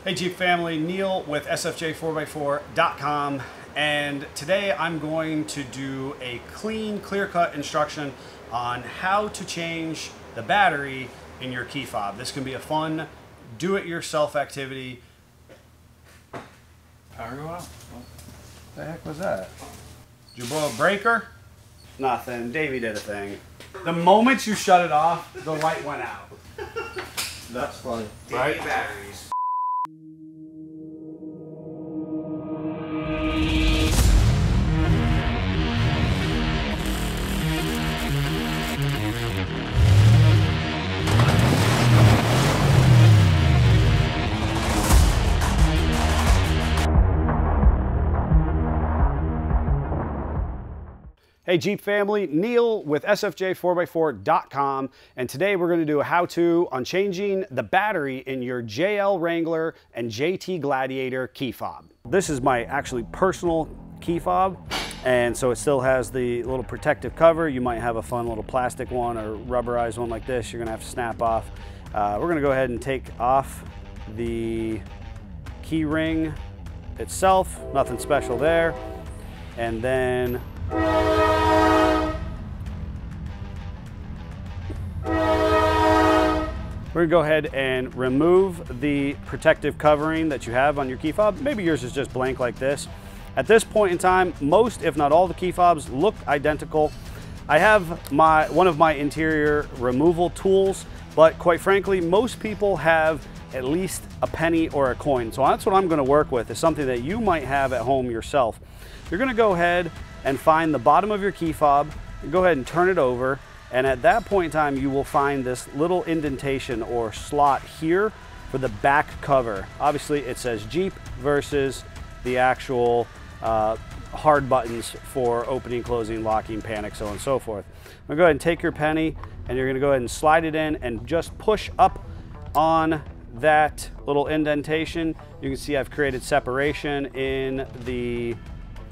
Hey Jeep family, Neil with SFJ4x4.com, and today I'm going to do a clean, clear-cut instruction on how to change the battery in your key fob. This can be a fun, do-it-yourself activity. Power go out? What the heck was that? Did you blow a breaker? Nothing. Davey did a thing. The moment you shut it off, the light went out. That's funny. Right? Batteries. Hey Jeep family, Neil with SFJ4x4.com, and today we're going to do a how-to on changing the battery in your JL Wrangler and JT Gladiator key fob. This is my actually personal key fob, and so it still has the little protective cover. You might have a fun little plastic one or rubberized one like this you're going to have to snap off. We're going to go ahead and take off the key ring itself, nothing special there, and then we're going to go ahead and remove the protective covering that you have on your key fob. Maybe yours is just blank like this. At this point in time, most, if not all, the key fobs look identical. I have one of my interior removal tools, but quite frankly, most people have at least a penny or a coin. So that's what I'm going to work with, is something that you might have at home yourself. You're going to go ahead and find the bottom of your key fob, and go ahead and turn it over. And at that point in time, you will find this little indentation or slot here for the back cover. Obviously, it says Jeep versus the actual hard buttons for opening, closing, locking, panic, so on and so forth. I'm gonna go ahead and take your penny, and you're gonna go ahead and slide it in and just push up on that little indentation. You can see I've created separation in the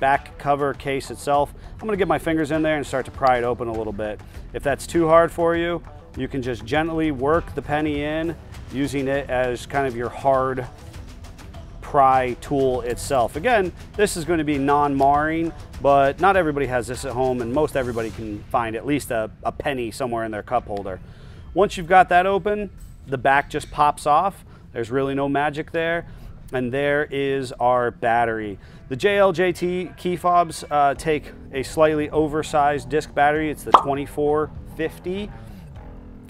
back cover case itself. I'm gonna get my fingers in there and start to pry it open a little bit. If that's too hard for you, you can just gently work the penny in, using it as kind of your hard pry tool itself. Again, this is going to be non-marring, but not everybody has this at home, and most everybody can find at least a penny somewhere in their cup holder. Once you've got that open, the back just pops off. There's really no magic there. And there is our battery. The JLJT key fobs take a slightly oversized disc battery. It's the 2450. You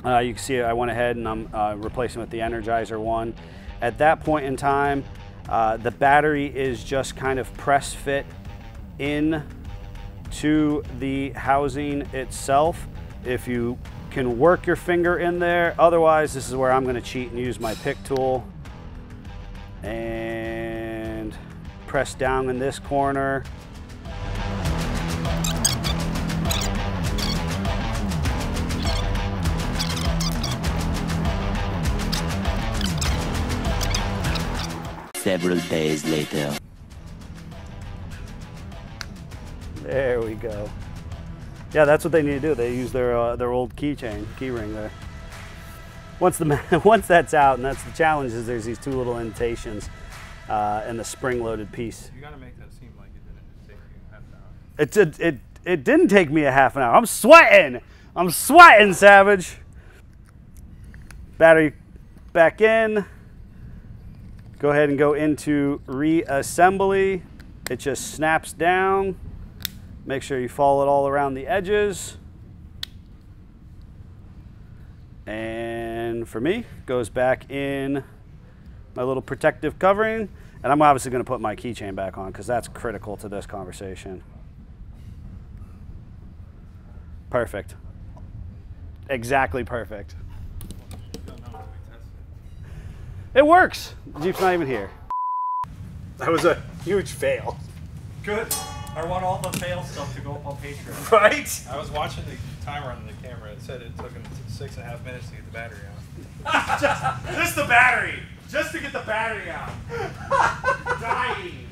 can see I went ahead and I'm replacing with the Energizer one. At that point in time, the battery is just kind of press fit in to the housing itself. If you can work your finger in there, otherwise this is where I'm going to cheat and use my pick tool and press down in this corner. Several days later. There we go. Yeah, that's what they need to do. They use their old keychain, key ring there. Once that's out, and that's the challenge, is there's these two little indentations in the spring-loaded piece. You gotta make that seem like it didn't just take you half an hour. It didn't take me a half an hour. I'm sweating. I'm sweating, Savage. Battery back in. Go ahead and go into reassembly. It just snaps down. Make sure you follow it all around the edges. And for me, goes back in my little protective covering. And I'm obviously going to put my keychain back on because that's critical to this conversation. Perfect. Exactly perfect. It works. The Jeep's not even here. That was a huge fail. Good. I want all the fail stuff to go up on Patreon. Right? I was watching the timer on the camera. It said it took him 6.5 minutes to get the battery out. Just the battery. Just to get the battery out. Dying.